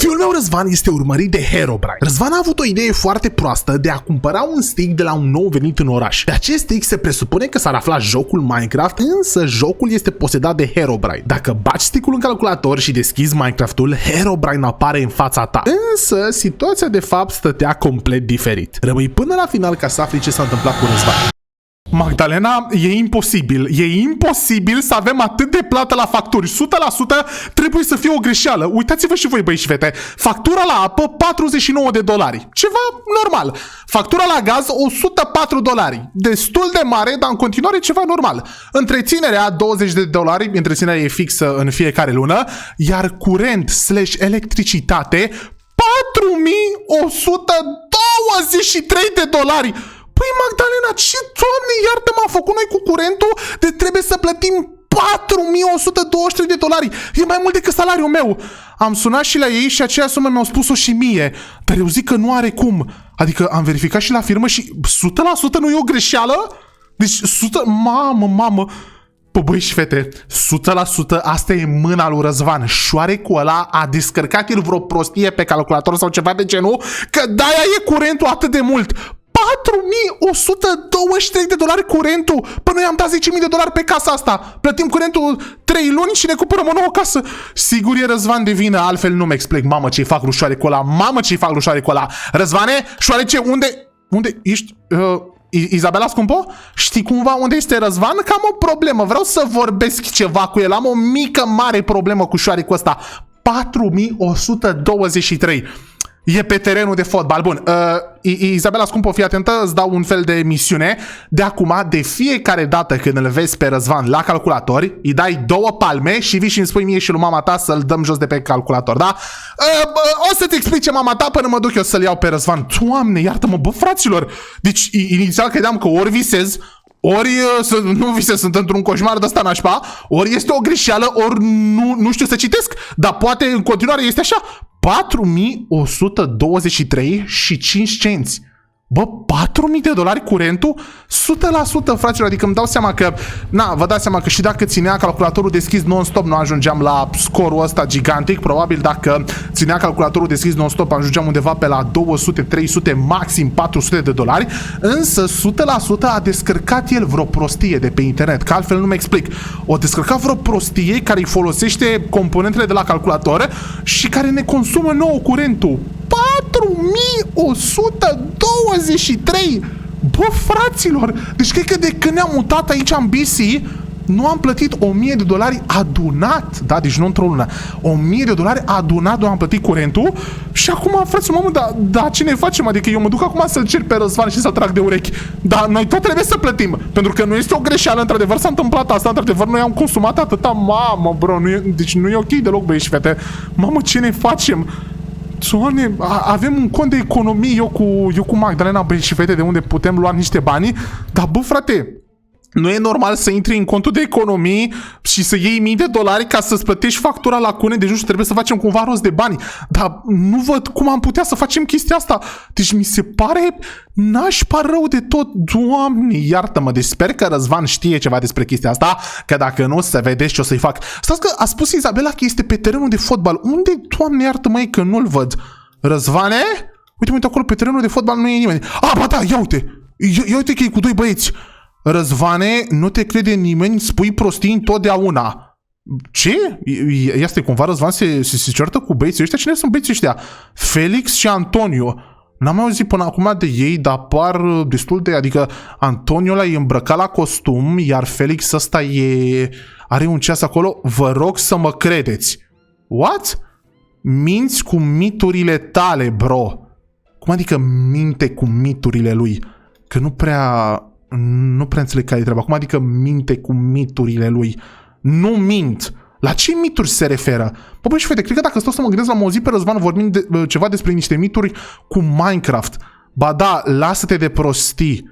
Fiul meu Răzvan este urmărit de Herobrine. Răzvan a avut o idee foarte proastă de a cumpăra un stick de la un nou venit în oraș. De acest stick se presupune că s-ar afla jocul Minecraft, însă jocul este posedat de Herobrine. Dacă bagi stickul în calculator și deschizi Minecraftul, Herobrine apare în fața ta. Însă, situația de fapt stătea complet diferit. Rămâi până la final ca să afli ce s-a întâmplat cu Răzvan. Magdalena, e imposibil să avem atât de plată la facturi. 100% trebuie să fie o greșeală. Uitați-vă și voi, băi și fete. Factura la apă, $49. Ceva normal. Factura la gaz, $104. Destul de mare, dar în continuare ceva normal. Întreținerea, $20. Întreținerea e fixă în fiecare lună. Iar curent / electricitate, $4.123. Păi Magdalena, ce, Doamne, iartă-mă, a făcut noi cu curentul de trebuie să plătim $4.123. E mai mult decât salariul meu. Am sunat și la ei și aceea sumă mi-au spus-o și mie. Dar eu zic că nu are cum. Adică am verificat și la firmă și 100% nu e o greșeală? Deci 100... Mamă... Păi băi și fete, 100% asta e mâna lui Răzvan. Șoarecul ăla a descărcat el vreo prostie pe calculator sau ceva de genul, că de-aia e curentul atât de mult. $4.123 curentul. Păi noi am dat $10.000 pe casa asta. Plătim curentul 3 luni și ne cumpărăm o nouă casă. Sigur e Răzvan de vină, altfel nu-mi explic. Mamă, ce-i fac lui șoarecul ăla. Răzvane, șoarece, unde ești? Izabela scumpă? Știi cumva unde este Răzvan? Că am o problemă, vreau să vorbesc ceva cu el. Am o mare problemă cu șoarecul ăsta. 4.123. E pe terenul de fotbal. Bun, Izabela scumpă, fii atentă, îți dau un fel de misiune. De acum, de fiecare dată când îl vezi pe Răzvan la calculator, îi dai 2 palme și vii și îmi spui mie și lui mama ta să-l dăm jos de pe calculator, da? O să-ți explice mama ta până mă duc eu să-l iau pe Răzvan. Doamne, iartă-mă, bă, fraților! Deci, inițial credeam că ori visez, ori nu visez, sunt într-un coșmar de ăsta nașpa, ori este o greșeală, ori nu știu să citesc, dar poate în continuare este așa. $4.123 și 5 cenți. Bă, $4.000 curentul? 100%, fraților, adică îmi dau seama că, vă dați seama că și dacă ținea calculatorul deschis non-stop nu ajungeam la scorul ăsta gigantic, probabil dacă ținea calculatorul deschis non-stop ajungeam undeva pe la 200, 300, maxim $400, însă 100% a descărcat el vreo prostie de pe internet, că altfel nu-mi explic. O descărcat vreo prostie care îi folosește componentele de la calculator și care ne consumă nouă curentul. 4.123! Bă, fraților! Deci cred că de când ne-am mutat aici în BC, nu am plătit $1.000 adunat. Da, deci nu într-o lună. $1.000 adunat, nu am plătit curentul. Și acum, fraților, mamă, dar ce ne facem? Adică eu mă duc acum să-l cer pe Răzvan și să-l trag de urechi. Dar noi tot trebuie să plătim. Pentru că nu este o greșeală, într-adevăr s-a întâmplat asta. Într-adevăr, noi am consumat atâta. Mamă, bro, deci nu e ok deloc, băieți și fete. Mamă, ce ne facem? Doamne, avem un cont de economie eu cu Magdalena, băi și fete, de unde putem lua niște bani, dar bă, frate, nu e normal să intri în contul de economii și să iei $1.000 ca să-ți plătești factura la cune, deci nu știu, trebuie să facem cumva rost de bani, dar nu văd cum am putea să facem chestia asta. Deci mi se pare nașpa rău de tot. Doamne, iartă-mă, deci sper că Răzvan știe ceva despre chestia asta, că dacă nu, să vedeți ce o să-i fac. Stați că a spus Izabela că este pe terenul de fotbal. Unde, Doamne, iartă-mă, că nu-l văd? Răzvane? Uite, acolo pe terenul de fotbal nu e nimeni. Ba da, ia uite! Ia uite că e cu 2 băieți. Răzvane, nu te crede nimeni, spui prostii întotdeauna. Ce? Este cumva Răzvan se ceartă cu băieții ăștia? Cine sunt băieții ăștia? Felix și Antonio. N-am mai auzit până acum de ei, dar par destul de... Adică Antonio ăla e îmbrăcat la costum, iar Felix ăsta are un ceas acolo. Vă rog să mă credeți. What? Minți cu miturile tale, bro. Cum adică minte cu miturile lui? Că nu prea înțeleg care e treaba. Cum adică minte cu miturile lui? Nu mint. La ce mituri se referă? Băi și fete, cred că dacă stau să mă gândesc, l-am auzit pe Răzvan vorbind ceva despre niște mituri cu Minecraft. Ba da, lasă-te de prostii.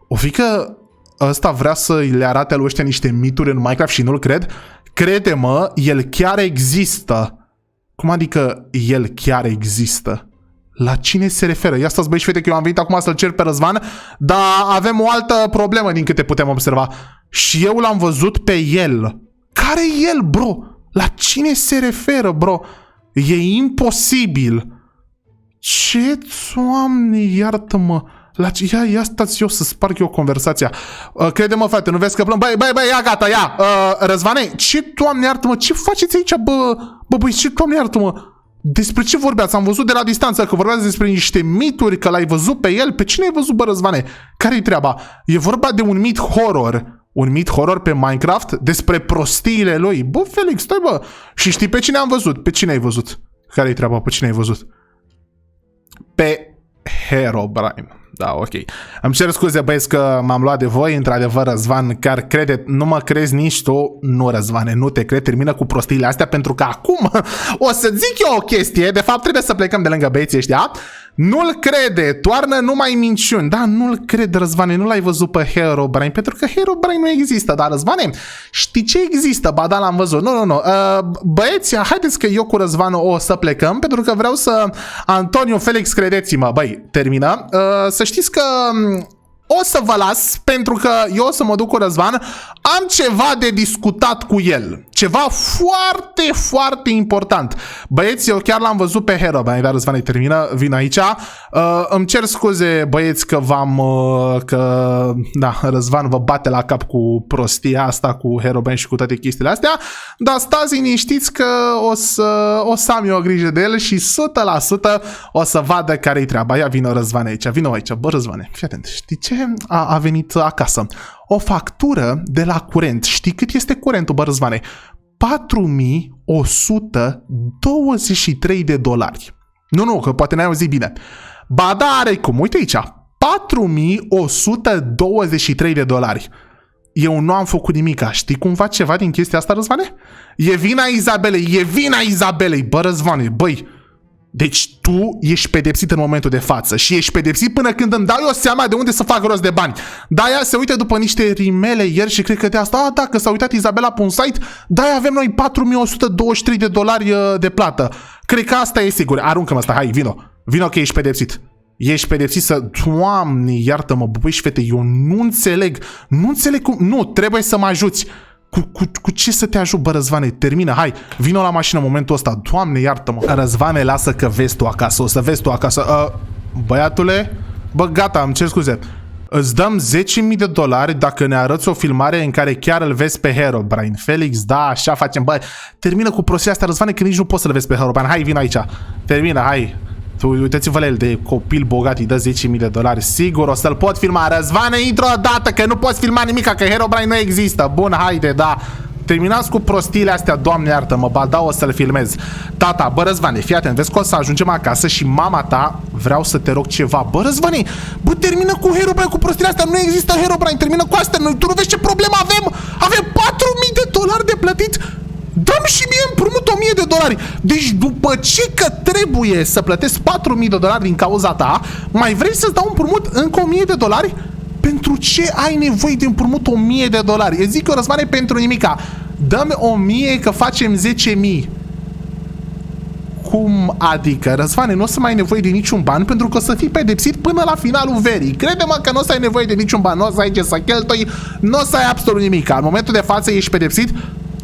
O fi că ăsta vrea să le arate lui ăștia niște mituri în Minecraft și nu-l cred? Crede-mă, el chiar există. Cum adică el chiar există? La cine se referă? Ia stați, băi și fete, că eu am venit acum să-l cer pe Răzvan, dar avem o altă problemă din câte putem observa. Și eu l-am văzut pe el. Care e el, bro? La cine se referă, bro? E imposibil. Ce, Doamne, iartă-mă. Ia stați eu să sparg eu conversația. Crede-mă, frate, nu vezi că plâng? Băi, ia, gata, ia. Răzvane, ce, Doamne, iartă-mă, ce faceți aici, băi, ce, Doamne, iartă-mă? Despre ce vorbeați? Am văzut de la distanță că vorbeați despre niște mituri, că l-ai văzut pe el. Pe cine ai văzut, bă, Răzvane? Care-i treaba? E vorba de un mit horror. Un mit horror pe Minecraft despre prostiile lui. Bă, Felix, stai, bă. Și știi pe cine am văzut? Pe cine ai văzut? Care-i treaba? Pe cine ai văzut? Pe Herobrine. Da, ok. Îmi cer scuze, băieți, că m-am luat de voi. Într-adevăr, Răzvan, chiar crede, nu mă crezi nici tu. Nu, Răzvane, nu te cred. Termină cu prostiile astea, pentru că acum o să zic eu o chestie. De fapt, trebuie să plecăm de lângă băieții ăștia. Nu-l crede, toarnă numai minciuni. Da, nu-l cred, Răzvane, nu l-ai văzut pe Herobrine, pentru că Herobrine nu există. Dar, Răzvane, știi ce există? Ba da, l-am văzut. Nu. Băieți, haideți că eu cu Răzvan o să plecăm, pentru că vreau să... Antonio, Felix, credeți-mă, băi, termină. Să știți că... O să vă las, pentru că eu o să mă duc cu Răzvan. Am ceva de discutat cu el. Ceva foarte, foarte important. Băieți, eu chiar l-am văzut pe Herobrine. Dar Răzvan, termină, vin aici. Îmi cer scuze, băieți, că da, Răzvan vă bate la cap cu prostia asta, cu Herobrine și cu toate chestiile astea. Dar stați liniștiți că o să am eu grijă de el și 100% o să vadă care-i treaba. Ia vină, Răzvan, aici. Vină aici. Bă, Răzvane, fii atent. Știi ce? A venit acasă. O factură de la curent. Știi cât este curentul, bă, Răzvane? 4123 de dolari. Nu, că poate n-ai auzit bine. Ba da, are cum. Uite aici. 4123 de dolari. Eu nu am făcut nimica. Știi cumva ceva din chestia asta, Răzvane? E vina Izabelei. Bă, Răzvane, băi. Deci tu ești pedepsit în momentul de față și ești pedepsit până când îmi dau eu seama de unde să fac rost de bani. Da, ea se uită după niște rimele ieri și cred că de asta, dacă s-a uitat Izabela pe un site, da, avem noi 4123 de dolari de plată. Cred că asta e sigur. Aruncă-mă asta, hai, vino că ești pedepsit. Ești pedepsit să... Doamne, iartă-mă, băi și fete, eu nu înțeleg cum... Nu, trebuie să mă ajuți. Cu ce să te ajut, bă, Răzvane? Termină, hai, vino la mașină în momentul ăsta. Doamne, iartă-mă. Răzvane, lasă că vezi tu acasă, o să vezi tu acasă. Băiatule, bă, gata, îmi cer scuze. Îți dăm 10.000 de dolari dacă ne arăți o filmare în care chiar îl vezi pe Herobrine. Felix, da, așa facem. Bă, termină cu prostia asta, Răzvane, că nici nu poți să-l vezi pe Herobrine. Hai, vino aici. Termină, hai. Uitați-vă la el, de copil bogat, îi dă 10.000 de dolari. Sigur o să-l pot filma. Răzvane, intră o dată, că nu poți filma nimica, că Herobrine nu există. Bun, haide, da. Terminați cu prostiile astea, Doamne iartă-mă, ba da, o să-l filmez. Tata, bă, Răzvane, fii atent, vezi că o să ajungem acasă și mama ta, vreau să te rog ceva. Bă, Răzvane, bă, termină cu Herobrine, cu prostiile astea, nu există Herobrine, termină cu astea. Tu nu vezi ce problemă avem? Avem 4.000 de dolari de plătit. Dă-mi și mie împrumut 1000 de dolari. Deci după ce că trebuie să plătesc 4000 de dolari din cauza ta, mai vrei să-ți dau împrumut încă 1000 de dolari? Pentru ce ai nevoie de împrumut 1000 de dolari? Eu zic eu, Răzvane, pentru nimica. Dă-mi 1000 că facem 10.000. Cum adică? Răzvane, nu o să mai ai nevoie de niciun ban pentru că o să fii pedepsit până la finalul verii. Crede-mă că nu o să ai nevoie de niciun ban, nu o să ai ce să cheltui, nu o să ai absolut nimic. În momentul de față ești pedepsit.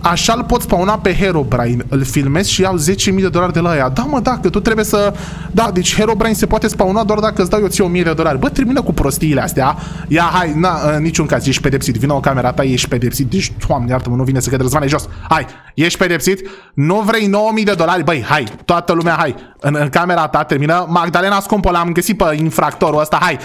Așa îl pot spawna pe Herobrine. Îl filmez și iau 10.000 de dolari de la ea. Da, mă, da, că tu trebuie să... Da, deci Herobrine se poate spawna doar dacă îți dau eu ție 1000 de dolari. Bă, termină cu prostiile astea. Ia, hai, în niciun caz, ești pedepsit. Vină o camera ta, ești pedepsit. Deci, Doamne, iartă-mă, nu vine să cădă, Răzvane, jos. Hai, ești pedepsit. Nu vrei 9000 de dolari? Băi, hai, toată lumea, hai. În camera ta, termină. Magdalena scumpă, l-am găsit pe infractorul ăsta, hai.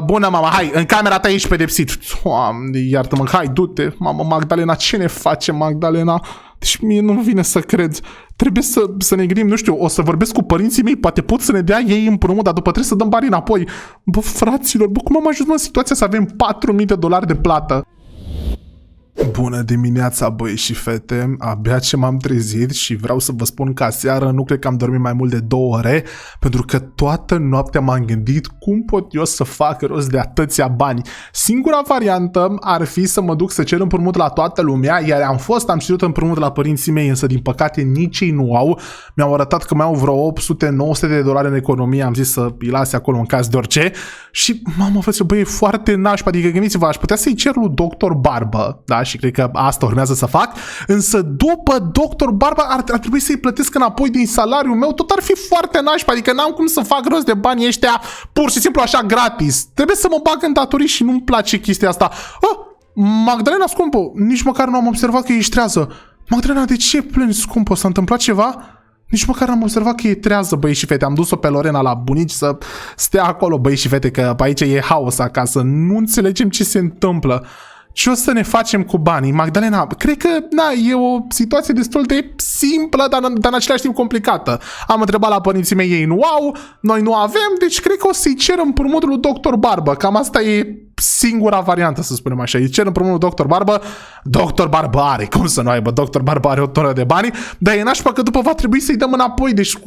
Bună, mama, hai, în camera ta ești pedepsit. Doamne, iartă-mă, hai, du-te. Mama, Magdalena, ce ne face, Magdalena? Deci mie nu vine să cred. Trebuie să ne gândim, nu știu, o să vorbesc cu părinții mei, poate pot să ne dea ei împrumut, dar după trebuie să dăm bani înapoi. Bă, fraților, bă, cum am ajuns în situația să avem 4000 de dolari de plată? Bună dimineața, băi și fete, abia ce m-am trezit și vreau să vă spun că aseară nu cred că am dormit mai mult de 2 ore, pentru că toată noaptea m-am gândit cum pot eu să fac rost de atâția bani. Singura variantă ar fi să mă duc să cer împrumut la toată lumea, iar am cerut împrumut la părinții mei, însă din păcate nici ei nu au. Mi-au arătat că mai au vreo 800-900 de dolari în economie, am zis să îi lase acolo în caz de orice și mamă, frate, băi, e foarte nașpa, adică gândiți-vă, aș putea să-i cer lui Dr. Barbă, da? și cred că asta urmează să fac, însă după Dr. Barba ar trebui să-i plătesc înapoi din salariul meu, tot ar fi foarte nașpa, adică n-am cum să fac rost de banii ăștia pur și simplu așa gratis. Trebuie să mă bag în datorii și nu-mi place chestia asta. Magdalena, scumpă, nici măcar nu am observat că ești trează. Magdalena, de ce plângi, scumpă? S-a întâmplat ceva? Nici măcar n-am observat că e trează, băi și fete. Am dus-o pe Lorena la bunici să stea acolo, băi și fete, că aici e haos acasă. Nu înțelegem ce se întâmplă. Ce o să ne facem cu banii? Magdalena, cred că, e o situație destul de simplă, dar în același timp complicată. Am întrebat la părinții mei, ei nu au, noi nu avem, deci cred că o să-i cer împrumutul lui Dr. Barbă. Cam asta e singura variantă, să spunem așa. Îi cer împrumutul lui Dr. Barbă. Dr. Barbă are, cum să nu aibă? Dr. Barbă are o tonă de bani, dar e nașpa că după va trebui să-i dăm înapoi. Deci,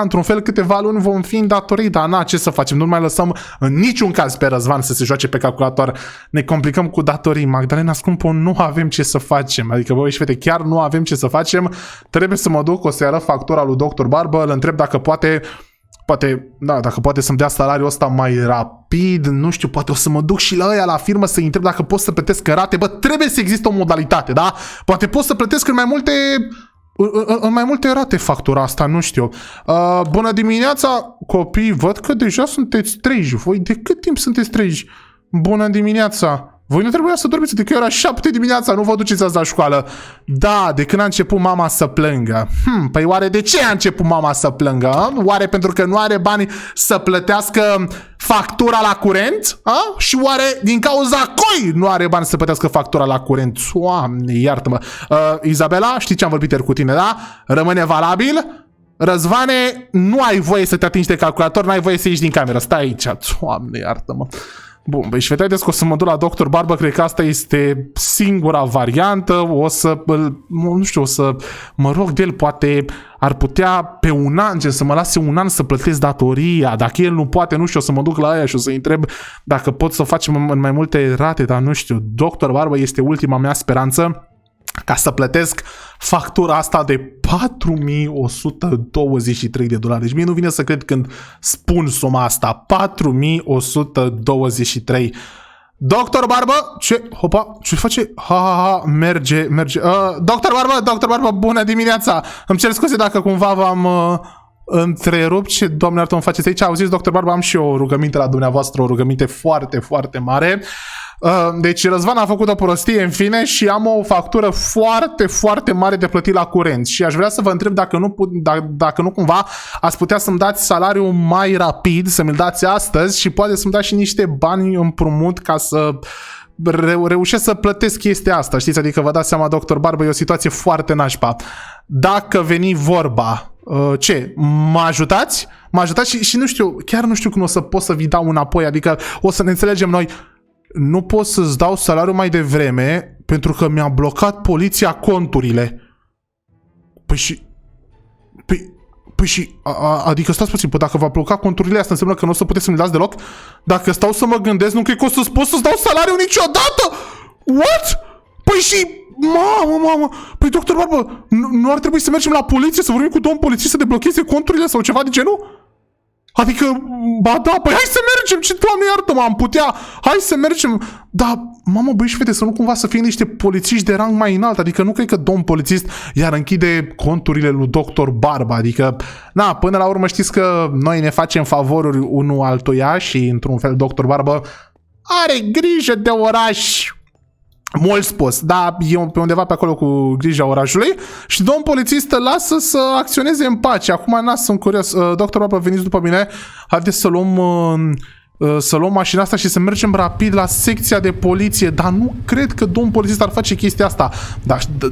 într-un fel, câteva luni vom fi în datorii, dar ce să facem? Nu mai lăsăm în niciun caz pe Răzvan să se joace pe calculator. Ne complicăm cu datorii. Magdalena, scumpă, nu avem ce să facem. Adică, băi și fete, chiar nu avem ce să facem. Trebuie să mă duc, o să-i arăt factura lui Dr. Barbă, îl întreb dacă poate să-mi dea salariul ăsta mai rapid, nu știu, poate o să mă duc și la ăia la firmă să-i întreb dacă pot să plătesc în rate. Bă, trebuie să existe o modalitate, da? Poate pot să plătesc în mai multe rate factura asta, nu știu. Bună dimineața, copii, văd că deja sunteți treji. Voi de cât timp sunteți treji? Bună dimineața. Voi nu trebuia să dormiți de că era 7 dimineața, nu vă duceți azi la școală. Da, de când a început mama să plângă. Păi oare de ce a început mama să plângă? Oare pentru că nu are bani să plătească factura la curent? Și oare din cauza cui nu are bani să plătească factura la curent? Doamne, iartă-mă. Izabela, știi ce am vorbit ieri cu tine, da? Rămâne valabil? Răzvane, nu ai voie să te atingi de calculator, n-ai voie să ieși din cameră. Stai aici. Doamne, iartă-mă. Bun, băi, și vedeți că o să mă duc la Dr. Barbă, cred că asta este singura variantă, o să mă rog de el, poate ar putea pe un an, să mă lase un an să plătesc datoria, dacă el nu poate, nu știu, o să mă duc la aia și o să-i întreb dacă pot să facem în mai multe rate, dar nu știu, Dr. Barbă este ultima mea speranță ca să plătesc factura asta de 4123 de dolari. Deci mie nu vine să cred când spun suma asta. 4123. Doctor Barbă, ce? Hopa, ce face? Merge. Doctor Barbă, bună dimineața. Îmi cer scuze dacă cumva v-am întrerupt. Ce, doamne iartă, îmi faceți aici? Auziți, Doctor Barbă, am și eu o rugăminte la dumneavoastră, o rugăminte foarte, foarte mare. Deci Răzvan a făcut o prostie în fine și am o factură foarte, foarte mare de plătit la curent și aș vrea să vă întreb dacă nu cumva ați putea să-mi dați salariul mai rapid, să mi-l dați astăzi și poate să-mi dați și niște bani împrumut ca să reușesc să plătesc chestia asta, știți? Adică vă dați seama, Dr. Barbă, e o situație foarte nașpa. Dacă veni vorba, ce? Mă ajutați? Mă ajutați și nu știu, chiar nu știu cum o să pot să vi dau înapoi, adică o să ne înțelegem noi. Nu pot să-ți dau salariul mai devreme pentru că mi-a blocat poliția conturile. Adică stați puțin, dacă v-a blocat conturile, asta înseamnă că nu o să puteți să-mi dați deloc? Dacă stau să mă gândesc, nu cred că o să-ți pot să-ți dau salariul niciodată! What? Păi și... Mamă! Păi, Dr. Barbă, nu ar trebui să mergem la poliție, să vorbim cu domnul polițist să deblocheze conturile sau ceva de genul? Adică, ba da, păi hai să mergem, ce Doamne iartă-mă, am putea, hai să mergem. Dar, mamă, băi și fete, să nu cumva să fie niște polițiști de rang mai înalt, adică nu cred că domn polițist iar închide conturile lui Dr. Barba, adică, până la urmă știți că noi ne facem favoruri unul altuia și, într-un fel, Dr. Barbă are grijă de oraș. Mult spus, dar e pe undeva pe acolo cu grija orașului și domn polițist lasă să acționeze în pace. Acum, sunt curios. Doctor Barbă, veniți după mine. Haideți să luăm mașina asta și să mergem rapid la secția de poliție. Dar nu cred că domn polițist ar face chestia asta.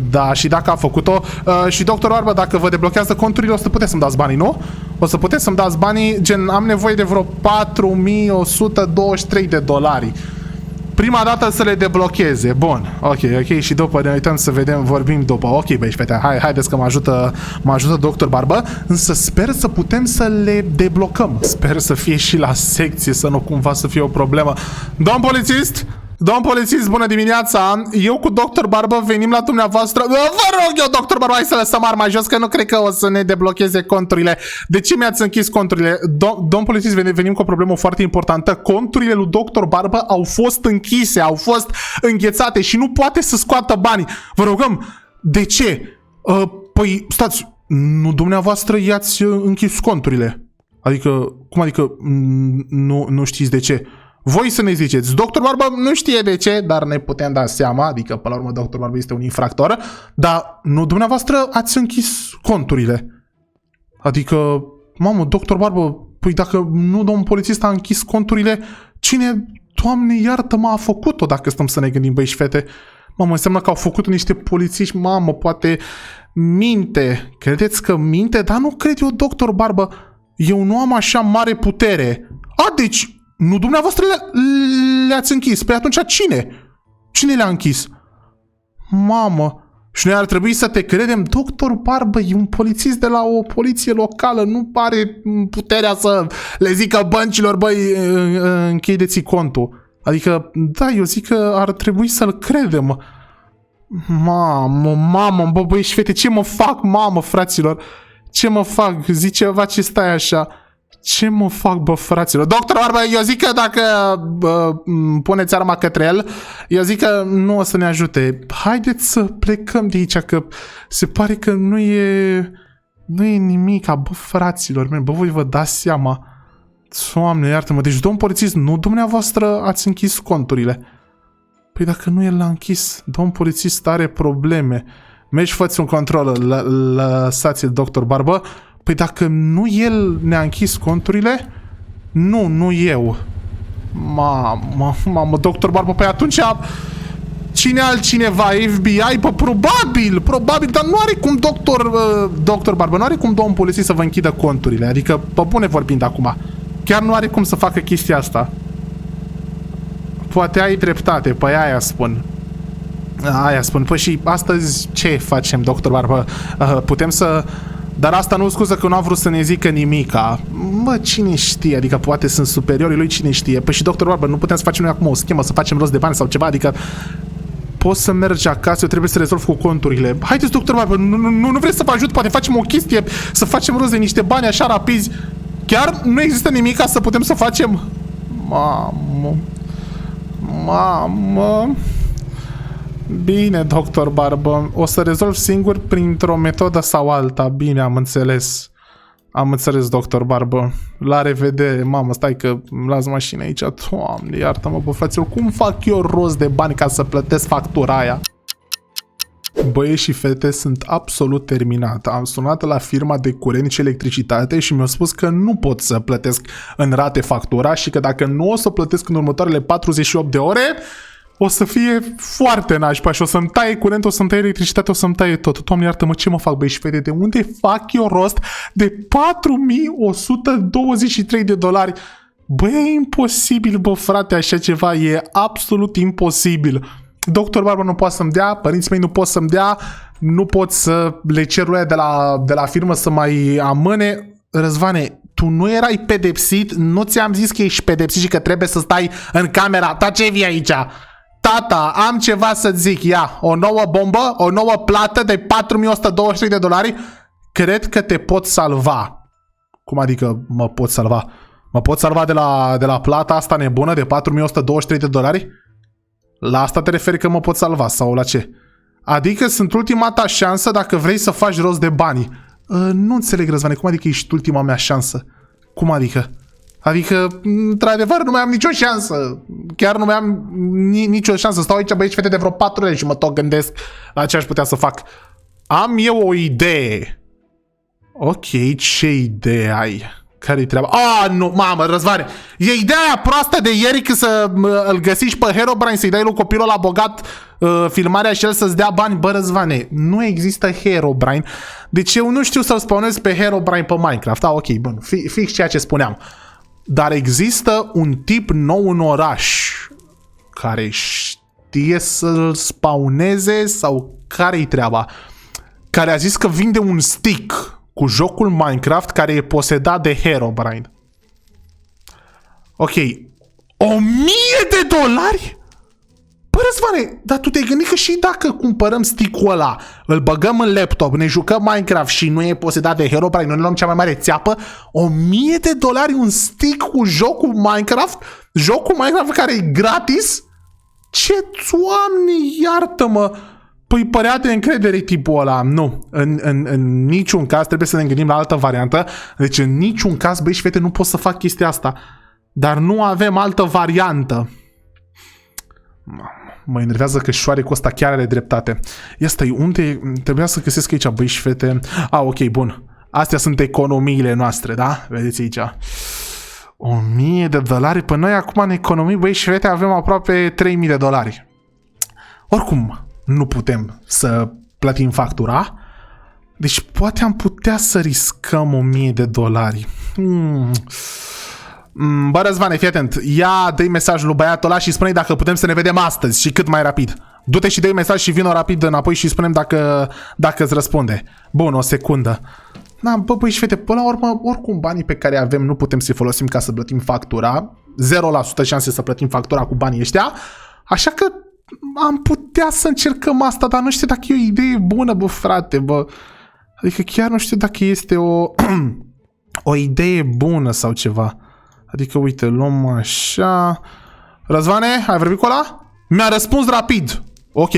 Da, și dacă a făcut-o. Și Doctor Barbă, dacă vă deblochează conturile, o să puteți să-mi dați banii, nu? O să puteți să-mi dați banii, gen, am nevoie de vreo 4123 de dolari. Prima dată să le deblocheze. Bun, ok, și după ne uităm să vedem, vorbim după. Ok, băi, fete, haideți că mă ajută Dr. Barbă, însă sper să putem să le deblocăm. Sper să fie și la secție, să nu cumva să fie o problemă. Domn polițist, Domn polițist, bună dimineața! Eu cu Dr. Barbă venim la dumneavoastră. Vă rog eu, Dr. Barbă, hai să lăsăm arma jos, că nu cred că o să ne deblocheze conturile. De ce mi-ați închis conturile? Domn polițist, venim cu o problemă foarte importantă. Conturile lui Dr. Barbă au fost închise, au fost înghețate și nu poate să scoată banii. Vă rugăm, de ce? Păi, stați, nu dumneavoastră i-ați închis conturile. Adică, cum adică nu știți de ce? Voi să ne ziceți, Dr. Barbă nu știe de ce, dar ne putem da seama, adică până la urmă Dr. Barbă este un infractor, dar nu dumneavoastră ați închis conturile. Adică, mamă, Dr. Barbă, păi dacă nu domnul polițist a închis conturile, cine, Doamne iartă-mă, a făcut-o dacă stăm să ne gândim, băi și fete? Mamă, înseamnă că au făcut niște polițiști, mamă, poate minte. Credeți că minte? Dar nu cred eu, Dr. Barbă. Eu nu am așa mare putere. Deci, nu dumneavoastră le-ați închis. Păi atunci cine? Cine le-a închis? Mamă. Și noi ar trebui să te credem, Dr. Barbă, e un polițist de la o poliție locală, nu are puterea să le zică băncilor, băi, închideți contul. Adică, da, eu zic că ar trebui să-l credem. Mamă, bă, băi și fete, ce mă fac, mamă, fraților? Ce mă fac? Zici ceva ce stai așa. Ce mă fac, bă, fraților? Doctor Barbă, eu zic că dacă puneți arma către el, eu zic că nu o să ne ajute. Haideți să plecăm de aici, că se pare că nu e nimic, bă, fraților mei, bă, voi vă dați seama. Doamne, iartă-mă, deci domn polițist, nu dumneavoastră ați închis conturile. Păi dacă nu el l-a închis, domn polițist are probleme. Mergi, fă-ți un control, lăsați-l, Dr. Barbă. Păi dacă nu el ne-a închis conturile, nu eu. Mamă, Dr. Barbă, păi atunci cine altcineva, FBI? Păi probabil, dar nu are cum Dr. Barbă, nu are cum domn polițist să vă închidă conturile. Adică, pe bune vorbind acum, chiar nu are cum să facă chestia asta. Poate ai dreptate, păi aia spun. Păi și astăzi ce facem, Dr. Barbă? Putem să... Dar asta nu scuză că nu a vrut să ne zică nimica. Mă, cine știe? Adică poate sunt superiorii lui, cine știe? Păi și Dr. Barbă, nu putem să facem noi acum o schemă, să facem rost de bani sau ceva? Adică poți să mergi acasă, eu trebuie să rezolv cu conturile. Haideți, Dr. Barbă, nu vreți să vă ajut? Poate facem o chestie, să facem rost de niște bani așa rapizi. Chiar nu există nimica să putem să facem? Mamă. Bine, Dr. Barbă, o să rezolv singur printr-o metodă sau alta. Bine, am înțeles. Am înțeles, Dr. Barbă. La revedere. Mamă, stai că las mașina aici. Doamne, iartă-mă, bă, fraților, cum fac eu rost de bani ca să plătesc factura aia? Băieți și fete, sunt absolut terminat. Am sunat la firma de curent și electricitate și mi-au spus că nu pot să plătesc în rate factura și că dacă nu o să plătesc în următoarele 48 de ore, o să fie foarte nașpa și o să-mi taie curent, o să-mi taie electricitate, o să-mi taie tot. Doamne, iartă-mă, ce mă fac, băi și fete? De unde fac eu rost de 4123 de dolari? Băi, e imposibil, bă, frate, așa ceva. E absolut imposibil. Dr. Barbă nu poate să-mi dea, părinții mei nu pot să-mi dea, nu pot să le cer lui de la firmă să mai amâne. Răzvane, tu nu erai pedepsit? Nu ți-am zis că ești pedepsit și că trebuie să stai în camera ta? Ce vii aici? Tata, am ceva să-ți zic, ia, o nouă bombă, o nouă plată de 4123 de dolari, cred că te pot salva. Cum adică mă pot salva? Mă pot salva de la plata asta nebună de 4123 de dolari? La asta te referi că mă pot salva sau la ce? Adică sunt ultima ta șansă dacă vrei să faci rost de bani. Nu înțeleg, Răzvane, cum adică ești ultima mea șansă? Cum adică? Adică, într-adevăr, nu mai am nicio șansă. Chiar nu mai am nicio șansă. Stau aici, băieți, fete, de vreo 4 ore și mă tot gândesc la ce aș putea să fac. Am eu o idee. Ok, ce idee ai? Care-i treaba? Nu, mamă, Răzvane. E ideea aia proastă de ieri că să îl găsiști pe Herobrine, să-i dai lui copilul la bogat filmarea și el să-ți dea bani. Bă, Răzvane, nu există Herobrine. Deci eu nu știu să-l spawnez pe Herobrine pe Minecraft. Ok, bun, fix ceea ce spuneam. Dar există un tip nou în oraș care știe să-l spawneze sau care-i treaba? Care a zis că vinde un stick cu jocul Minecraft care e posedat de Herobrine. Ok. $1000? Bă, Răzvane, dar tu te-ai gândit că și dacă cumpărăm stick-ul ăla, îl băgăm în laptop, ne jucăm Minecraft și nu e posedat de Herobrine, noi ne luăm cea mai mare țeapă, $1000 un stick cu jocul Minecraft? Jocul Minecraft care e gratis? Ce, Doamne, iartă-mă! Păi părea de încredere tipul ăla. Nu, în niciun caz trebuie să ne gândim la altă variantă. Deci în niciun caz, băi și fete, nu pot să fac chestia asta. Dar nu avem altă variantă. Mă enervează că șoarecul ăsta chiar are dreptate. Ia stai, unde trebuia să găsesc aici, băi și fete? Ok, bun. Astea sunt economiile noastre, da? Vedeți aici. $1000. Păi noi acum în economii, băi și fete, avem aproape $3000. Oricum, nu putem să plătim factura. Deci poate am putea să riscăm $1000. Bă, Răzvane, fii atent. Ia, dă-i mesajul lui băiatul ăla și spune-i dacă putem să ne vedem astăzi și cât mai rapid. Du-te și dă-i mesaj și vină rapid înapoi și spunem dacă îți răspunde. Bun, o secundă. Da, bă, băi și fete, până la urmă, oricum banii pe care avem nu putem să-i folosim ca să plătim factura. 0% șanse să plătim factura cu banii ăștia. Așa că am putea să încercăm asta, dar nu știu dacă e o idee bună, bă, frate, bă. Adică chiar nu știu dacă este o idee bună sau ceva. Adică, uite, luăm așa... Răzvane, ai vorbit cu ăla? Mi-a răspuns rapid. Ok.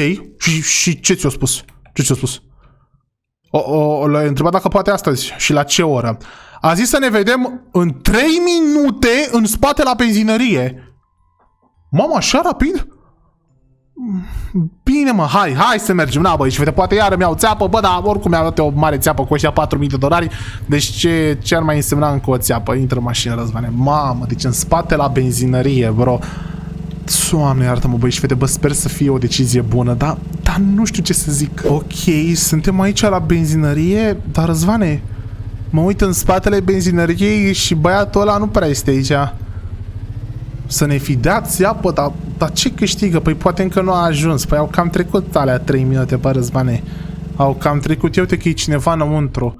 Și ce ți-a spus? Ce ți-a spus? L-ai întrebat dacă poate astăzi. Și la ce oră? A zis să ne vedem în 3 minute în spate la benzinărie. Mamă, așa rapid? Bine, mă, hai să mergem. Na, băi, și vede, poate iară mi-au țeapă, bă, dar oricum mi-a dat o mare țeapă cu ăștia $4000. Deci ce ar mai însemna încă o țeapă? Intră în mașină, Răzvane. Mamă, deci în spate la benzinărie, bro. Doamne, iartă-mă, băi, și vede, bă, sper să fie o decizie bună, dar nu știu ce să zic. Ok, suntem aici la benzinărie, dar, Răzvane, mă uit în spatele benzinăriei și băiatul ăla nu prea este aici. Să ne fi dat țeapă, dar ce câștigă? Păi poate încă nu a ajuns. Păi au cam trecut alea 3 minute, bă, Răzvane. Au cam trecut. Eu uite că e cineva înăuntru.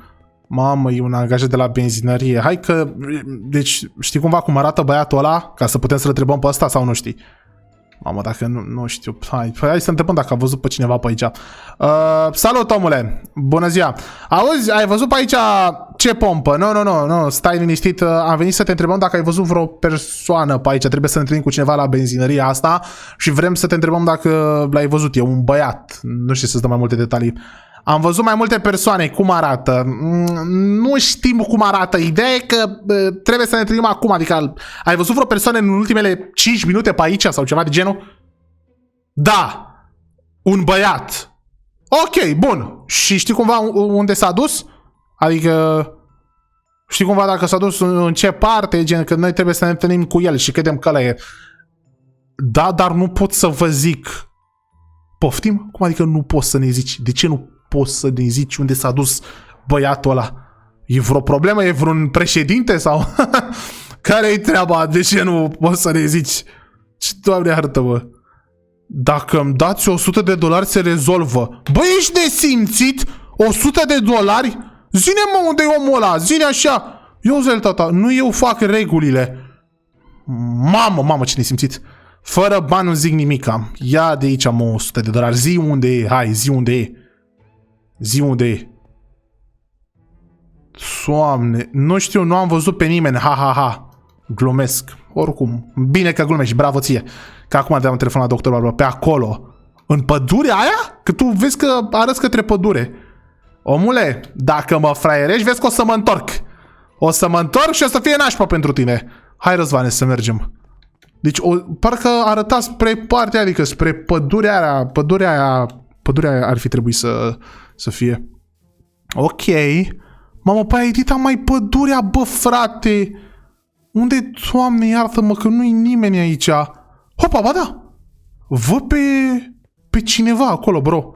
Mamă, e un angajat de la benzinărie. Hai că... Deci, știi cumva cum arată băiatul ăla? Ca să putem să-l întrebăm pe ăsta sau nu știi? Mamă, dacă nu știu. Hai să întrebăm dacă a văzut pe cineva pe aici. Salut, omule! Bună ziua! Auzi, ai văzut pe aici ce pompă? Nu, stai liniștit. Am venit să te întrebăm dacă ai văzut vreo persoană pe aici. Trebuie să ne întâlnim cu cineva la benzinăria asta și vrem să te întrebăm dacă l-ai văzut. E un băiat. Nu știu să-ți dăm mai multe detalii. Am văzut mai multe persoane. Cum arată? Nu știm cum arată. Ideea e că trebuie să ne întâlnim acum. Adică ai văzut vreo persoană în ultimele 5 minute pe aici sau ceva de genul? Da. Un băiat. Ok, bun. Și știi cumva unde s-a dus? Adică știi cumva dacă s-a dus în ce parte? Gen că noi trebuie să ne întâlnim cu el și credem că ăla e. Da, dar nu pot să vă zic. Poftim? Cum adică nu poți să ne zici? De ce nu poți să ne zici unde s-a dus băiatul ăla? E vreo problemă? E vreun președinte sau? Care-i treaba? De ce nu poți să ne zici? Ce, Doamne, iartă-mă. Dacă îmi dați $100 se rezolvă. Băi, ești nesimțit? $100? Zine-mă unde e omul ăla. Zine așa. Eu, zel, tata, nu eu fac regulile. Mamă, ce nesimțit. Fără bani nu zic nimica. Ia de aici, mă, $100. Zi unde e. Hai, zi unde e. Zi unde e. Doamne, nu știu, nu am văzut pe nimeni. Ha. Glumesc. Oricum, bine că glumești, bravo ție. Că acum te-am telefonat la doctor Barbara. Pe acolo. În pădurea aia? Că tu vezi că arăți către pădure. Omule, dacă mă fraierești, vezi că o să mă întorc. O să mă întorc și o să fie nașpa pentru tine. Hai, Răzvane, să mergem. Deci, parcă arăta spre partea, adică spre pădurea aia. Pădurea aia ar fi trebuit să fie. Ok. Mamă, păi ai edita mai pădurea, bă, frate. Unde, Doamne, iartă-mă, că nu-i nimeni aici. Hopa, ba da. Văd pe cineva acolo, bro.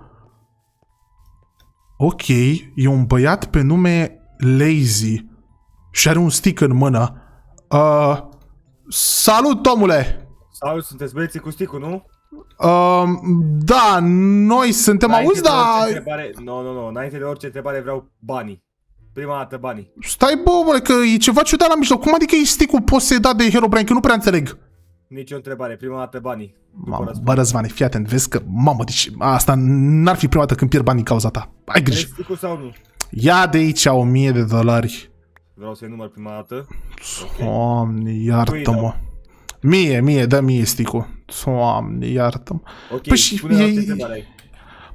Ok, e un băiat pe nume Lazy și are un stick în mână. Salut, omule! Salut, sunteți băieții cu stick-ul, nu? Da, noi suntem, auzi, da... Nu, înainte de orice întrebare vreau banii. Prima dată banii. Stai, bă, omule, că e ceva ciudat la mijloc. Cum adică e stick-ul posedat de Herobrine? Că nu prea înțeleg. Nici o întrebare, prima dată banii. Mamă, bă, Răzvane, fii atent, vezi că, mamă, deci asta n-ar fi prima dată când pierd bani din cauza ta. Ai grijă. Vrei sticul sau nu? Ia de aici $1000. Vreau să-i număr prima dată. Doamne, iartă-mă. Mie, dă mie sticul. Doamne, iartă-mă. Ok, Păi și spune la ce întrebare ai.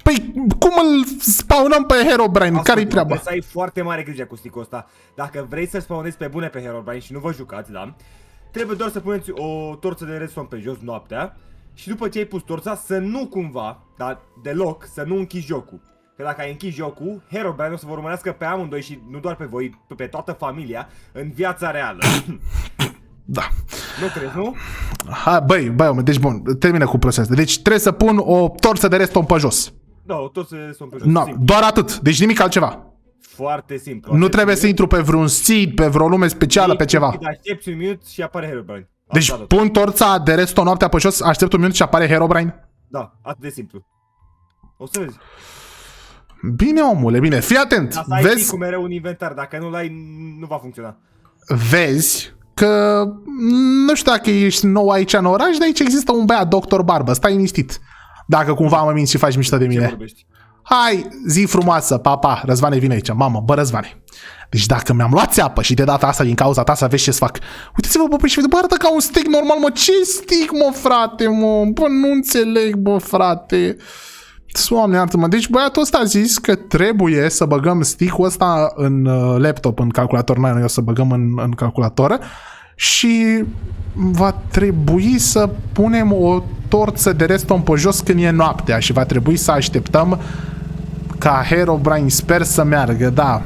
Păi, cum îl spawnăm pe Herobrine? Care-i treaba? Trebuie să ai foarte mare grijă cu sticul ăsta. Dacă vrei să spawnezi pe bune pe Herobrine și nu vă jucați, da? Trebuie doar să puneți o torță de redstone pe jos noaptea. Și după ce ai pus torța, să nu cumva, dar deloc, să nu închizi jocul. Că dacă ai închis jocul, Herobrine o să vă urmărească pe amândoi și nu doar pe voi, pe toată familia, în viața reală. Da. Nu crezi, nu? Hai, băi, deci bun, termină cu procesul. Deci trebuie să pun o torță de redstone pe jos. Da, o torță de redstone pe jos. No, doar atât, deci nimic altceva. Foarte simplu. Nu trebuie să intru pe vreun seed, pe vreo lume specială, pe ceva. Aștepți un minut și apare Herobrine. Deci pun torța de redstone noaptea pe jos, aștept un minut și apare Herobrine? Da, atât de simplu. O să vezi. Bine, omule, bine. Fii atent. Dar să ai vezi cu mereu un inventar. Dacă nu l-ai, nu va funcționa. Vezi că nu știu dacă ești nou aici în oraș, dar aici există un băiat, Dr. Barbă. Stai liniștit. Dacă cumva mă minți și faci mișto de mine. Ce vorbești? Hai, zi frumoasă, papa. Răzvane, vine aici. Mamă, bă, Răzvane. Deci dacă mi-am luat țeapă și de data asta din cauza ta să vezi ce-ți fac. Uitați-vă, bă, și bă, arată ca un stick normal, mă. Ce stick, mă, frate, mă? Bă, nu înțeleg, bă, frate. Doamne, iartă-mă. Deci băiatul ăsta a zis că trebuie să băgăm stick-ul ăsta în laptop, în calculator. Noi o să băgăm în calculator. Și va trebui să punem o torță de redstone pe jos când e noaptea. Și va trebui să așteptăm ca Herobrine, sper să meargă. Da,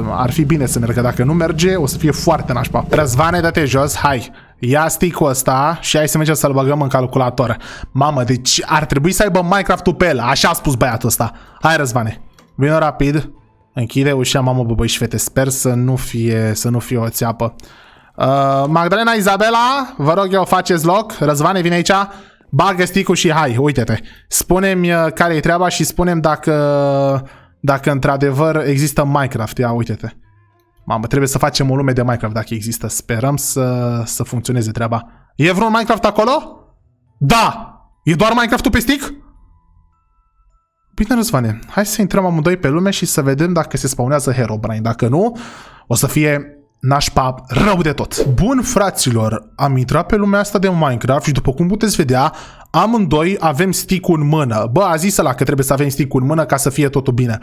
ar fi bine să meargă. Dacă nu merge, o să fie foarte nașpa. Răzvane, dă-te jos, hai. Ia stick-ul ăsta și hai să mergem să-l băgăm în calculator. Mamă, deci ar trebui să aibă Minecraft-ul pe el. Așa a spus băiatul ăsta. Hai, Răzvane, vină rapid. Închide ușa, mamă, bă, băi și fete. Sper să nu fie o țeapă. Magdalena, Izabela, vă rog eu, faceți loc. Răzvane, vine aici. Bagă stick-ul și hai, uite-te. Spune-mi care-i treaba și spune-mi dacă într-adevăr există Minecraft. Ia, uite-te. Mamă, trebuie să facem o lume de Minecraft dacă există. Sperăm să funcționeze treaba. E vreun Minecraft acolo? Da! E doar Minecraft-ul pe stick? Bine, Răzvane, hai să intrăm amândoi pe lume și să vedem dacă se spawnează Herobrine. Dacă nu, o să fie nașpa rău de tot. Bun, fraților, am intrat pe lumea asta de Minecraft și după cum puteți vedea, amândoi avem stick-ul în mână. Bă, a zis ăla că trebuie să avem stick-ul în mână ca să fie totul bine.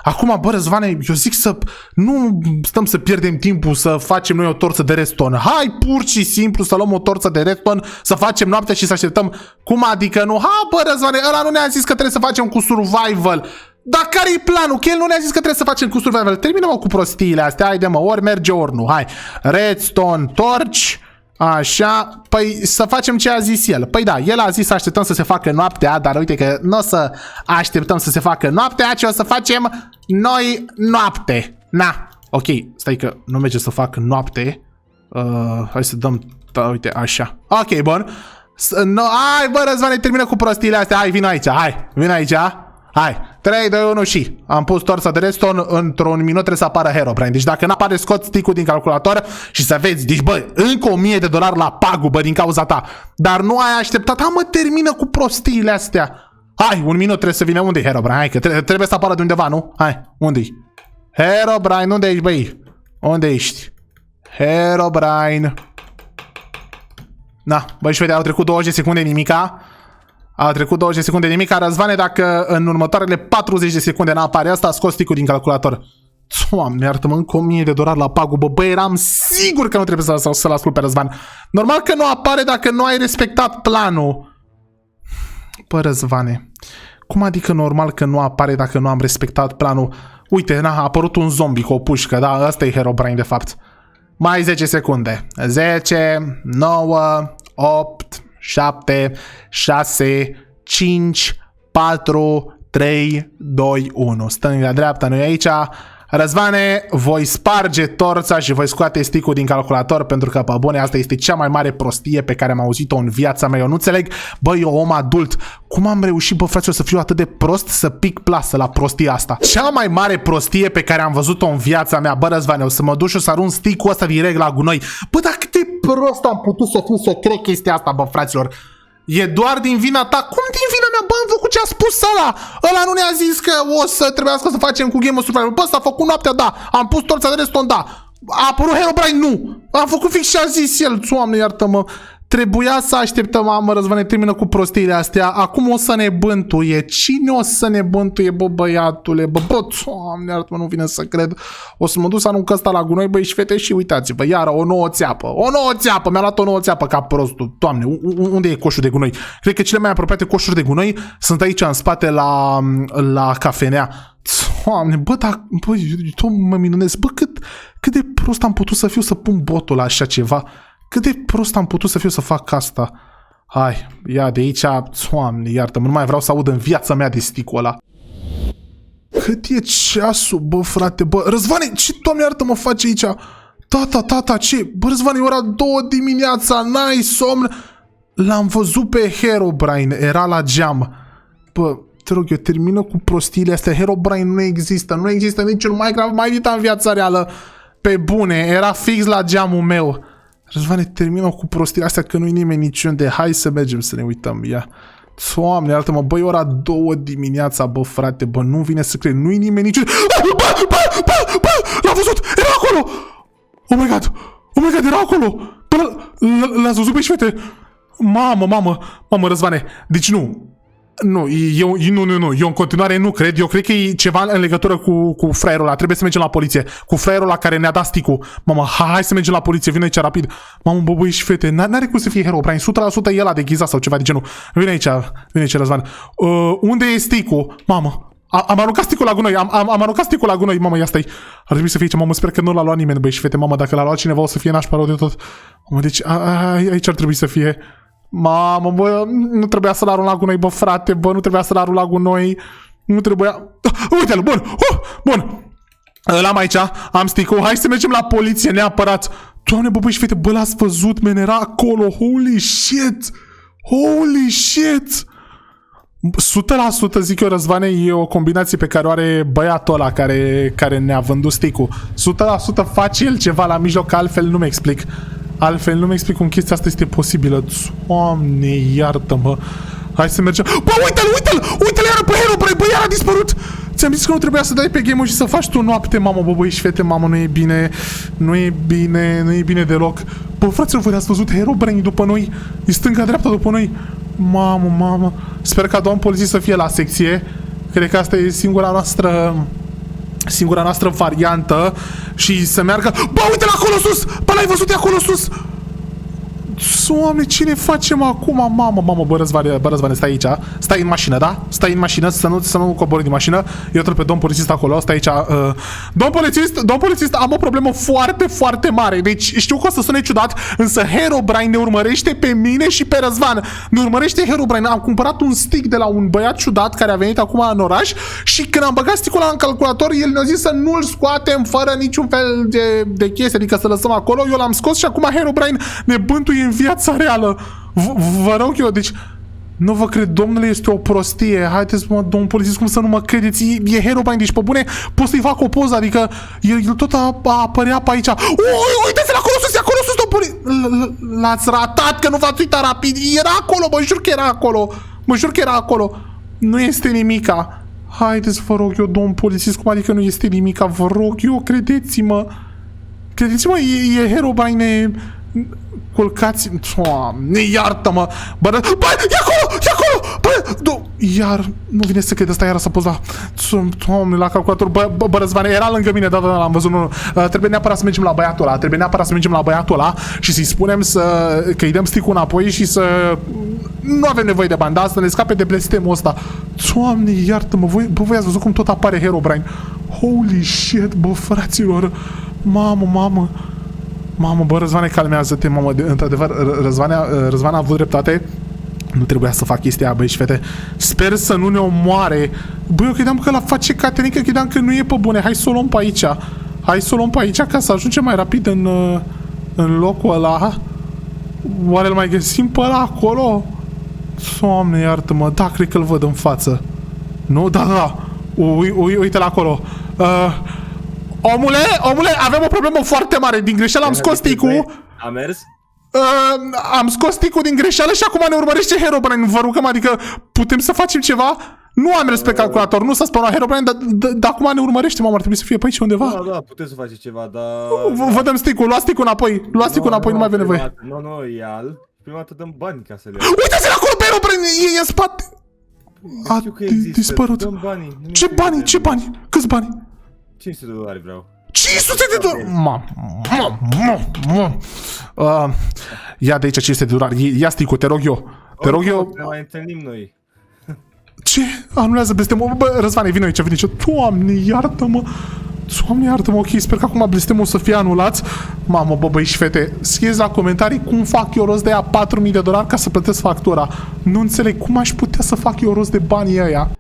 Acum, bă, Răzvane, eu zic să nu stăm să pierdem timpul să facem noi o torță de redstone. Hai, pur și simplu, să luăm o torță de redstone, să facem noaptea și să așteptăm. Cum adică nu? Ha, bă, Răzvane, ăla nu ne-a zis că trebuie să facem cu survival. Dar care-i planul? Că el nu ne-a zis că trebuie să facem cu survival. Termină-mă cu prostiile astea, haide-mă, ori merge, ori nu. Hai, redstone, torci. Așa, păi să facem ce a zis el. Păi da, el a zis să așteptăm să se facă noaptea, dar uite că nu o să așteptăm să se facă noaptea, ci o să facem noi noapte. Na, ok, stai că nu merge să fac noapte. Hai să dăm, da, uite, așa. Ok, bun. Hai, bă, Răzvane, termină cu prostiile astea. Hai, vino aici, hai, vino aici. Hai, 3, 2, 1 și am pus torța de redstone, într-un minut trebuie să apară Herobrine. Deci dacă n-apare, scot stick-ul din calculator și să vezi, deci bă, încă $1000 la pagubă din cauza ta. Dar nu ai așteptat, mă, termină cu prostiile astea. Hai, un minut trebuie să vină, unde-i Herobrine? Hai, că trebuie să apară de undeva, nu? Hai, unde-i? Herobrine, unde ești, băi? Unde ești? Herobrine. Na, băi și vede, au trecut 20 secunde, nimica. A trecut 20 secunde, nimic. Răzvane, dacă în următoarele 40 de secunde n-apare asta, scos stick-ul din calculator. Doamne, iartă-mă, încă $1000 la pagubă. Bă, eram sigur că nu trebuie să-l ascult pe Răzvan. Normal că nu apare dacă nu ai respectat planul. Bă, Răzvane, cum adică normal că nu apare dacă nu am respectat planul? Uite, a apărut un zombie cu o pușcă, da, ăsta e Herobrine de fapt. Mai 10 secunde. 10, 9, 8, 7, 6, 5, 4, 3, 2, 1. Stânga, dreapta, noi aici. Răzvane, voi sparge torța și voi scoate stick-ul din calculator pentru că, pe bune, asta este cea mai mare prostie pe care am auzit-o în viața mea. Eu nu înțeleg, bă, eu om adult, cum am reușit, bă, frate, să fiu atât de prost să pic plasă la prostia asta? Cea mai mare prostie pe care am văzut-o în viața mea, bă, Răzvane, o să mă duc și o să arunc stick-ul ăsta direct la gunoi. Bă, dar câte prost am putut să fiu să cred chestia asta, bă, fraților? E doar din vina ta? Cum din vina mea? Bă, am făcut ce a spus ăla! Ăla nu ne-a zis că o să trebuiască să facem cu Game of Survival. Bă, s-a făcut noaptea, da. Am pus torța de reston, da. A apărut Herobrine, nu. Am făcut fix ce a zis el. Doamne, iartă-mă. Trebuia să așteptăm, mă, Răzvane, termină cu prostiile astea. Acum o să ne bântuie. Cine o să ne bântuie, bă, băiatule? Bă, Doamne, iartă-mă, nu vine să cred. O să mă duc să arunc ăsta la gunoi, băi, și fete, și uitați-vă, iară, o nouă țeapă. O nouă țeapă, mi-a luat o nouă țeapă ca prostul. Doamne, unde e coșul de gunoi? Cred că cele mai apropiate coșuri de gunoi sunt aici, în spate, la cafenea. Doamne, bă, dar, bă, tot mă minunez. Bă, cât de prost am putut să fiu să pun botul la așa ceva? Cât de prost am putut să fiu să fac asta? Hai, ia de aici, Doamne, iartă-mă, nu mai vreau să aud în viața mea de sticul ăla. Cât e ceasul, bă, frate, bă, Răzvane, ce, Doamne, iartă-mă, face aici? Tata, ce? Bă, Răzvane, e ora 2 dimineața, n-ai somn? L-am văzut pe Herobrine, era la geam. Bă, te rog eu, termină cu prostiile astea, Herobrine nu există niciun Minecraft mai vitat în viața reală. Pe bune, era fix la geamul meu. Răzvane, termină cu prostiile astea că nu-i nimeni niciunde. Hai să mergem să ne uităm, ia. Doamne, iartă-mă, bă, e ora 2 dimineața, bă, frate, bă, nu vine să cred, nu-i nimeni niciunde. Bă, l-am văzut, era acolo! Oh my god, era acolo! Bă, l-ați văzut, băi, și fete? Mamă, Răzvane, deci nu, eu în continuare nu cred, eu cred că e ceva în legătură cu fraierul ăla, trebuie să mergem la poliție, cu fraierul ăla care ne-a dat sticul. Mamă, hai să mergem la poliție, vine aici rapid. Mamă, bă, băi și fete, n-are cum să fie Herobrine, 100% el a deghizat sau ceva de genul. Vine aici, Răzvan. Unde e sticul? Mamă, am aruncat sticul la gunoi, am aruncat sticul la gunoi, mamă, ia stai. Ar trebui să fie aici, mamă, sper că nu l-a luat nimeni, băi și fete, mamă, dacă l-a luat cineva o să fie nașpa rău de tot. Mamă, deci aici ar trebui să fie. Mamă, bă, nu trebuia să-l arunc la gunoi, bă, frate, bă, nu trebuia să-l arunc la gunoi. Nu trebuia... Uite-l, bun. L-am aici, am sticul, hai să mergem la poliție neapărat. Doamne, bă, băi și fete, bă, l-ați văzut, men, era acolo, holy shit. 100% zic eu, Răzvane, e o combinație pe care o are băiatul ăla care ne-a vândut sticul. 100% face el ceva la mijloc, altfel nu-mi explic. Altfel nu-mi explic cum chestia asta este posibilă. Doamne, iartă-mă. Hai să mergem. Bă, uite-l iară pe Herobrine, bă, iar a dispărut. Ți-am zis că nu trebuia să dai pe game-ul și să faci tu noapte, mamă, bă, băi și fete, mamă, nu e bine deloc. Bă, fraților, voi ați văzut Herobrine după noi? E stânga-dreapta după noi. Mamă. Sper ca domn polițist să fie la secție. Cred că asta e singura noastră variantă și să meargă... Bă, uite-l acolo sus! Bă, l-ai văzut de acolo sus? Doamne, ce ne facem acum? Mamă, bă, Răzvane, stai aici. Stai în mașină, da? Stai în mașină, să nu cobori din mașină. Eu trec pe domn polițist acolo, stai aici. Domn polițist, am o problemă foarte, foarte mare. Deci știu că o să sune ciudat, însă Herobrine ne urmărește pe mine și pe Răzvan. Ne urmărește Herobrine. Am cumpărat un stick de la un băiat ciudat care a venit acum în oraș și când am băgat stickul ăla în calculator, el ne-a zis să nu-l scoatem fără niciun fel de chestie, adică să lăsăm acolo. Eu l-am scos și acum Herobrine ne bântuie în viața reală. Vă rog eu, deci nu vă cred, domnule, este o prostie. Haideți, mă, domnul polițist, cum să nu mă credeți? E Herobrine, deci pe bune pot să-i fac o poză, adică el tot apărea pe aici. Uite-ți-l acolo sus, domnul polițist. L-ați ratat, că nu v-ați uitat rapid. Era acolo, mă jur că era acolo. Nu este nimica. Haideți, vă rog eu, domnul polițist, cum adică nu este nimica? Vă rog eu, credeți-mă, e Herobrine. Culcați... Doamne, iartă-mă! Bă, e acolo! Bă, iar... Nu vine să cred, ăsta iară să poza. Doamne, la calculator. Bă, Răzvane, era lângă mine, da, l-am văzut. Nu. Trebuie neapărat să mergem la băiatul ăla. Și să-i spunem că îi dăm stick-ul înapoi și să... Nu avem nevoie de bani, da? Să ne scape de blestemul ăsta. Doamne, iartă-mă, voi ați văzut cum tot apare Herobrine. Holy shit, bă, fraților. Mamă, bă, Răzvane, calmează-te, mamă, într-adevăr, Răzvan a avut dreptate. Nu trebuia să fac chestia aia, băi și fete. Sper să nu ne omoare. Băi, eu credeam că la face Caterinca, credeam că nu e pe bune. Hai să o luăm pe aici. Ca să ajungem mai rapid în locul ăla. Oare îl mai găsim pe ăla acolo? Doamne, iartă-mă, da, cred că îl văd în față. Nu? Da. Uite-l acolo. Omule, avem o problemă foarte mare. Din greșeală am scos stick-ul. A mers? Am scos ticul din greșeală și acum ne urmărește Herobrine. Vă rugăm, adică putem să facem ceva? Nu am mers pe calculator, nu s-a spawnat Herobrine, dar acum ne urmărește, mamă, ar trebui să fie pe aici undeva. Da, puteți să faceți ceva, dar... Vă dăm stick-ul, luați stick-ul înapoi, luați stick-ul înapoi, nu mai avem nevoie. Nu, ia-l. Prima dată dăm bani ca să le iau. Uite-ți-l acolo pe Herobrine, e în spate. A Știu că există, dispărut. dăm banii. Ce bani, ce bani? Câți bani? $500 vreau. 500 de dolari! Ia de aici 500 de dolari, ia stick-ul, te rog eu. Te rog eu... Ne mai întâlnim noi. Ce? Anulează blestemul. Bă, Răzvane, vino aici, vino aici. Doamne, iartă-mă. Doamne, iartă-mă, ok, sper că acum blestemul o să fie anulați. Mamă, bă, băi și fete, scrieți la comentarii cum fac eu rost de aia $4.000 ca să plătesc factura. Nu înțeleg cum aș putea să fac eu rost de banii ăia.